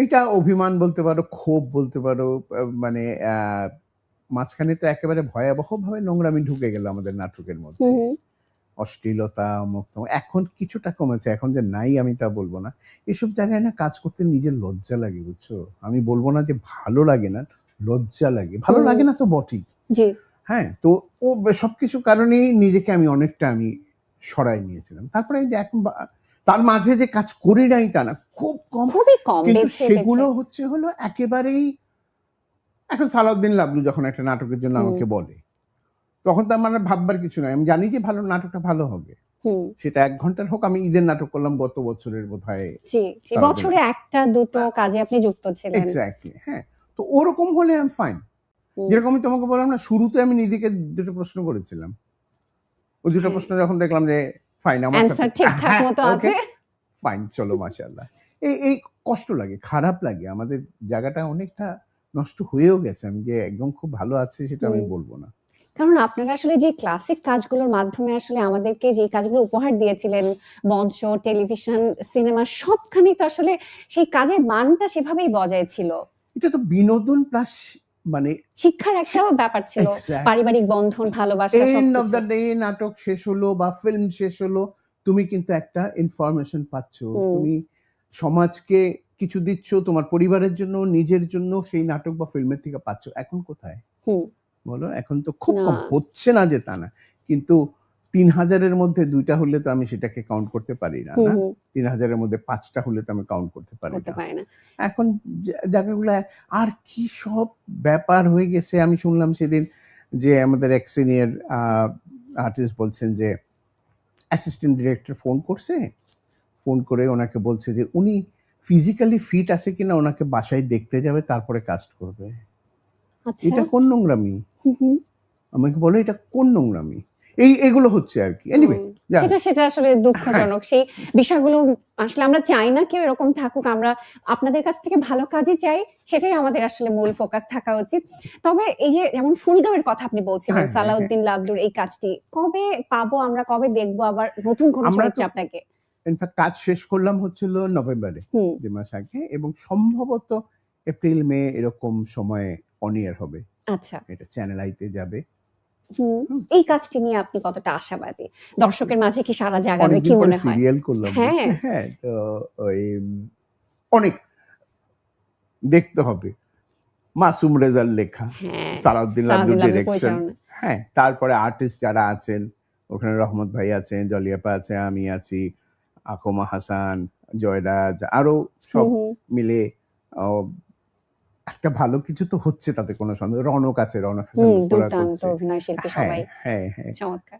এটা অভিমান বলতে পারো, ক্ষোভ বলতে পারো। মানে মাঝখানে তো একেবারে ভয়াবহভাবে নোংরামি ঢুকে গেল আমাদের নাটকের হুম মধ্যে। হুম অশ্লীলতা, অমুক-তমুক। এখন কিছুটা কমেছে। এখন যে নাই আমি তা বলব না। এসব জায়গায় না কাজ করতে নিজের লজ্জা লাগে, বুঝছো? আমি বলব না যে ভালো লাগে না, লজ্জা লাগে। ভালো হুম লাগে না তো বটেই। জি হ্যাঁ? তো সবকিছু কারণেই নিজেকে আমি অনেকটা সরায় নিয়েছিলাম। তারপরে এই যে এখন তার মাঝে যে কাজ করি নাই তা না, খুব কম। খুবই কম কিন্তু বেছে সেগুলো বেছে হলো একেবারেই। এখন সালাউদ্দিন লাবলু যখন একটা নাটকের জন্য হুম আমাকে বলে, তখন তো আমার আর ভাববার কিছু নাই। আমি জানি যে নাটকটা ভালো হবে। হুম সেটা ১ ঘন্টার হোক। আমি ঈদের নাটক করলাম গত বছরের বোধহয় জি জি সালাউদ্দিন। বছরে একটা দুটো কাজে আপনি যুক্ত ছিলেন। এক্সাক্টলি, হ্যাঁ। তো ওরকম হলে আই এম ফাইন। হুম যেরকম আমি তোমাকে বললাম না, শুরুতে আমি নিজেকে ২ টো প্রশ্ন করেছিলাম। ওই ২ টো হ্যাঁ প্রশ্ন যখন দেখলাম যে ফাইন আমার সাথে, অ্যান্সার ঠিকঠাক হ্যাঁ, মতো ওকে, আছে। ফাইন, চলো মাশাআল্লাহ। এই কষ্ট লাগে, খারাপ লাগে। আমাদের জায়গাটা অনেকটা নষ্ট হয়েও গেছে। আমি যে একদম খুব ভালো আছি সেটা আমি হুম বলব না। কারণ আপনারা আসলে যে ক্লাসিক কাজগুলোর মাধ্যমে আসলে আমাদেরকে যে কাজগুলো উপহার দিয়েছিলেন, মঞ্চ, টেলিভিশন, সিনেমা সবখানেই তো আসলে সেই কাজের মানটা সেভাবেই বজায় ছিল। এটা তো বিনোদন প্লাস মানে শিক্ষার একটা ব্যাপার ছিল। এক্সাক্টলি। পারিবারিক বন্ধন, ভালোবাসা এন্ড অফ সবকিছু। দ্য ডে নাটক শেষ হলো বা ফিল্ম শেষ হলো, তুমি কিন্তু একটা ইনফরমেশন পাচ্ছ। হুম, তুমি সমাজকে কিছু দিচ্ছ, তোমার পরিবারের জন্য, নিজের জন্য সেই নাটক বা ফিল্মের থেকে পাচ্ছ। এখন কোথায়? হুম। বলো? এখন তো খুব না। কম। হচ্ছে না যে তা না। কিন্তু ৩,০০০ এর মধ্যে ২ টা হলে তো আমি সেটাকে কাউন্ট করতে পারি না, হুম, না? হুম। ৩,০০০ এর মধ্যে ৫ টা হলে তো আমি কাউন্ট করতে পারি করতে না। পারে না। এখন জায়গাগুলা আর কি সব ব্যাপার হয়ে গেছে। আমি শুনলাম সেদিন যে আমাদের এক সিনিয়র আর্টিস্ট বলছেন যে অ্যাসিস্ট্যান্ট ডিরেক্টর ফোন করছে। ফোন করে ওনাকে বলছে যে উনি ফিজিক্যালি ফিট আছে কিনা ওনাকে বাসায় দেখতে যাবে, তারপরে কাস্ট করবে। আচ্ছা। এটা কোন নোংরামি? হুম, হুম। আমাকে বলে এটা কোন নোংরামি? এগুলো হচ্ছে আরকি। এনিওয়ে, হুম। যাই হোক। সেটা আসলে হ্যাঁ, দুঃখজনক। সেই বিষয়গুলো আসলে আমরা চাই না কেউ এরকম থাকুক। আমরা আপনাদের কাছ থেকে ভালো কাজই চাই। সেটাই আমাদের আসলে মূল ফোকাস থাকা উচিত। তবে এই যে যেমন ফুলগাঁওয়ের কথা আপনি বলছিলেন, হ্যাঁ, হ্যাঁ, হ্যাঁ। সালাউদ্দিন লাবলুর এই কাজটি কবে পাবো আমরা? কবে দেখবো আবার নতুন কোন আমরা তো চরিত্রে আপনাকে? ইনফ্যাক্ট কাজ শেষ করলাম হচ্ছিল নভেম্বরে, হুম, ২ মাস আগে, এবং সম্ভবত এপ্রিল মে এরকম সময়ে অন এয়ার হবে। আচ্ছা। এটা চ্যানেল আইতে যাবে। হুম। হুম? এই কাজটি নিয়ে আপনি কতটা আশাবাদী? দর্শকের মাঝে কি সাড়া জাগাবে কি অনেকদিন পরে মনে হয়? সিরিয়াল করলাম, হ্যাঁ, বুঝছো? হ্যাঁ, তো ওই অনেক দেখতে হবে। মাসুম রেজার লেখা, হ্যাঁ। সালাউদ্দিন লাবলুর সালাউদ্দিন লাবলুর ডিরেকশন। পরিচালনায়। হ্যাঁ, তারপরে আর্টিস্ট যারা আছেন, ওখানে রহমত ভাই আছেন, জলি আপা আছে, আমি আছি, আকমা হাসান, জয়রাজ, আরো হুম, সব হুম। মিলে অ একটা ভালো কিছু তো হচ্ছে, তাতে কোনো সন্দেহ। রনক আছে, রনক হাসান হুম, ওরা দুর্দান্ত করছে। অভিনয় শিল্পী হ্যাঁ, সবাই। হ্যাঁ, হ্যাঁ। চমৎকার।